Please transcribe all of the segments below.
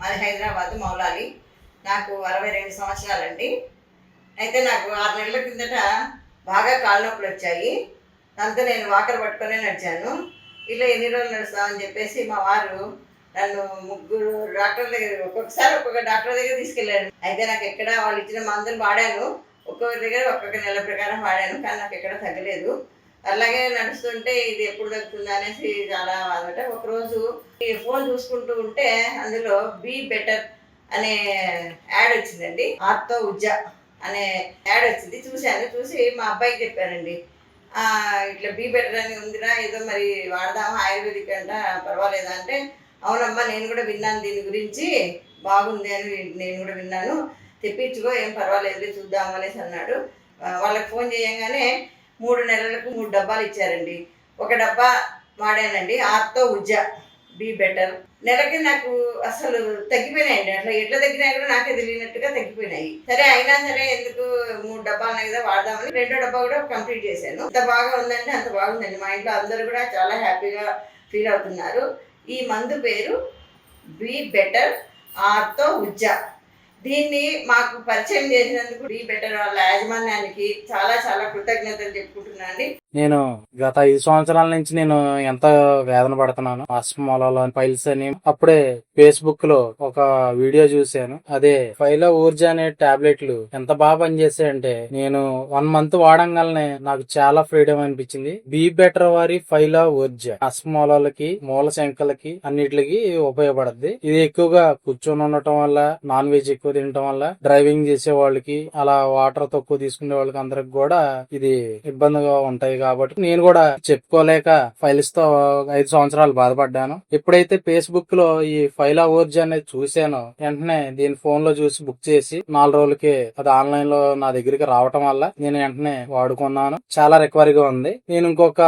మాది హైదరాబాద్ మౌలాలి. నాకు 62 సంవత్సరాలండి. అయితే నాకు 6 నెలల కిందట బాగా కాళ్ళ నొప్పులు వచ్చాయి. దాంతో నేను వాకర్ పట్టుకొనే నడిచాను. ఇలా ఎన్ని రోజులు నడుస్తామని చెప్పేసి మా వారు నన్ను 3 డాక్టర్ల దగ్గర ఒక్కొక్కసారి ఒక్కొక్క డాక్టర్ దగ్గర తీసుకెళ్ళాడు. అయితే నాకు ఎక్కడ వాళ్ళు ఇచ్చిన మందులు వాడాను. ఒక్కొక్కరి దగ్గర ఒక్కొక్క నెల ప్రకారం వాడాను, కానీ నాకు ఎక్కడ తగ్గలేదు. అలాగే నడుస్తుంటే ఇది ఎప్పుడు తగ్గుతుందా అనేసి చాలా బాధపడ్డా. ఒకరోజు ఈ ఫోన్ చూసుకుంటూ ఉంటే అందులో బీ బెటర్ అనే యాడ్ వచ్చిందండి. ఆర్తో ఉజ్జా అనే యాడ్ వచ్చింది. చూసి మా అబ్బాయికి చెప్పానండి, ఇట్లా బీ బెటర్ అని ఉందిరా, ఏదో మరి వాడదామా, ఆయుర్వేదిక్ అంట, పర్వాలేదా అంటే, అవునమ్మా నేను కూడా విన్నాను దీని గురించి, బాగుంది అని నేను కూడా విన్నాను, తెప్పించుకో, ఏం పర్వాలేదు చూద్దాం అనేసి అన్నాడు. వాళ్ళకి ఫోన్ చేయంగానే 3 నెలలకు 3 డబ్బాలు ఇచ్చారండి. ఒక డబ్బా వాడానండి, ఆర్తో ఉజ్జా బీ బెటర్. నెలకి నాకు అసలు తగ్గిపోయినాయండి. అట్లా ఎట్లా తగ్గినాయి కూడా నాకే తెలియనట్టుగా తగ్గిపోయినాయి. సరే అయినా సరే ఎందుకు 3 డబ్బాలు కదా వాడదామని 2వ డబ్బా కూడా కంప్లీట్ చేశాను. అంత బాగా ఉందంటే అంత బాగుందండి. మా ఇంట్లో అందరూ కూడా చాలా హ్యాపీగా ఫీల్ అవుతున్నారు. ఈ మందు పేరు బీ బెటర్ ఆర్తో ఉజ్జా. దీన్ని మాకు పరిచయం చేసినందుకు బీ బెటర్ వాళ్ళ యాజమాన్యానికి చాలా చాలా కృతజ్ఞతలు చెప్పుకుంటున్నాను అండి. నేను గత 5 సంవత్సరాల నుంచి నేను ఎంత వేదన పడుతున్నాను, ఆస్మోలాలో ఫైల్స్ అని. అప్పుడే ఫేస్బుక్ లో ఒక వీడియో చూశాను. అదే ఫైలో ఊర్జా అనే టాబ్లెట్లు ఎంత బాగా పనిచేసాయంటే, నేను 1 మంత్ వాడంగానే నాకు చాలా ఫ్రీడమ్ అనిపించింది. బీ బెటర్ వారి ఫైలో ఊర్జా ఆస్మోలాలకి, మూల శంకలకి అన్నిటికి ఉపయోగపడుద్ది. ఇది ఎక్కువగా కూర్చొని ఉండటం వల్ల, నాన్ వెజ్ ఎక్కువ తినటం వల్ల, డ్రైవింగ్ చేసే వాళ్ళకి, అలా వాటర్ తక్కువ తీసుకునే వాళ్ళకి అందరికి కూడా ఇది ఇబ్బందిగా ఉంటాయి. కాబట్టి నేను కూడా చెప్పుకోలేక ఫైల్స్ తో 5 సంవత్సరాలు బాధపడ్డాను. ఎప్పుడైతే ఫేస్బుక్ లో ఈ ఫైలా ఊర్జా అనేది చూసానో, వెంటనే దీని ఫోన్ లో చూసి బుక్ చేసి 4 రోజులకి అది ఆన్లైన్ లో నా దగ్గరికి రావటం వల్ల నేను వెంటనే వాడుకున్నాను. చాలా రికవరీగా ఉంది. నేను ఇంకొక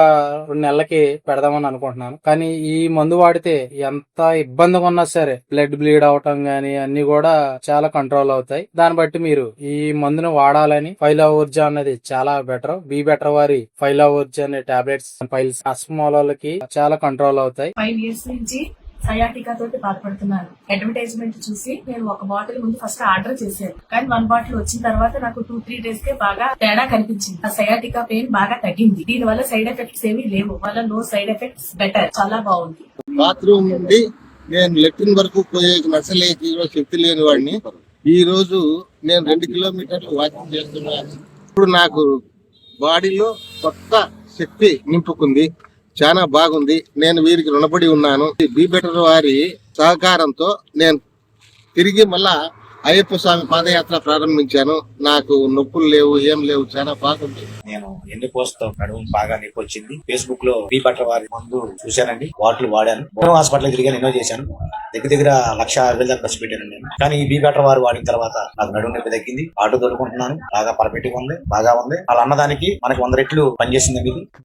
2 నెలలకి పెడదామని అనుకుంటున్నాను. కానీ ఈ మందు వాడితే ఎంత ఇబ్బందిగా ఉన్నా సరే, బ్లడ్ బ్లీడ్ అవటం గానీ అన్ని కూడా చాలా కంట్రోల్ అవుతాయి. దాన్ని బట్టి మీరు ఈ మందును వాడాలని, ఫైలా ఊర్జా అనేది చాలా బెటర్. బీ బెటర్ వారి ఫైలా ఊర్జా అనే టాబ్లెట్స్ ఫైల్స్ ఆస్మోలాలకి చాలా కంట్రోల్ అవుతాయి. 5 years నుంచి సయాటికా తోటి బాధపడుతున్నాను. అడ్వర్టైజ్మెంట్ చూసి నేను ఒక బాటిల్ ముందు ఫస్ట్ ఆర్డర్ చేశాను. కానీ 1 బాటిల్ వచ్చిన తర్వాత నాకు 2-3 days కే బాగా తేడా కనిపించింది. ఆ సయాటికా పెయిన్ బాగా తగ్గింది. దీని వల్ల సైడ్ ఎఫెక్ట్స్ ఏమీ లేవు. వల్ల నో సైడ్ ఎఫెక్ట్స్, బెటర్, చాలా బాగుంది. బాత్రూమ్ నుండి నేను లెట్రిన్ వరకు పోయే నచ్చలేకి శక్తి లేని వాడిని ఈ రోజు నేను 2 కిలోమీటర్లు వాకింగ్ చేస్తున్నాను. ఇప్పుడు నాకు బాడీలో కొత్త శక్తి నింపుకుంది. చాలా బాగుంది. నేను వీరికి రుణపడి ఉన్నాను. బీ బెటర్ వారి సహకారంతో నేను తిరిగి మళ్ళా అయ్యప్ప స్వామి పాదయాత్ర ప్రారంభించాను. నాకు నొప్పులు లేవు, ఏం లేవు, చాలా బాగుంది. నేను ఎన్ని పోస్తో నడుము బాగా నొప్పి వచ్చింది. ఫేస్బుక్ లో బీ బెటర్ వారి ముందు చూశానండి, వాటిలు వాడాను. హాస్పిటల్ తిరిగాను, ఎన్నో చేశాను. దగ్గర 1,60,000 దాకా ఖర్చు పెట్టాను నేను. కానీ ఈ బీ బెటర్ వారు వాడిన తర్వాత నాకు నడుము నొప్పి తగ్గింది. ఆటో తోలుకుంటున్నాను, బాగా పర్ఫెక్ట్ గా ఉంది, బాగా ఉంది. వాళ్ళ అన్నదానికి మనకి 100 రెట్లు పనిచేసింది ఇది.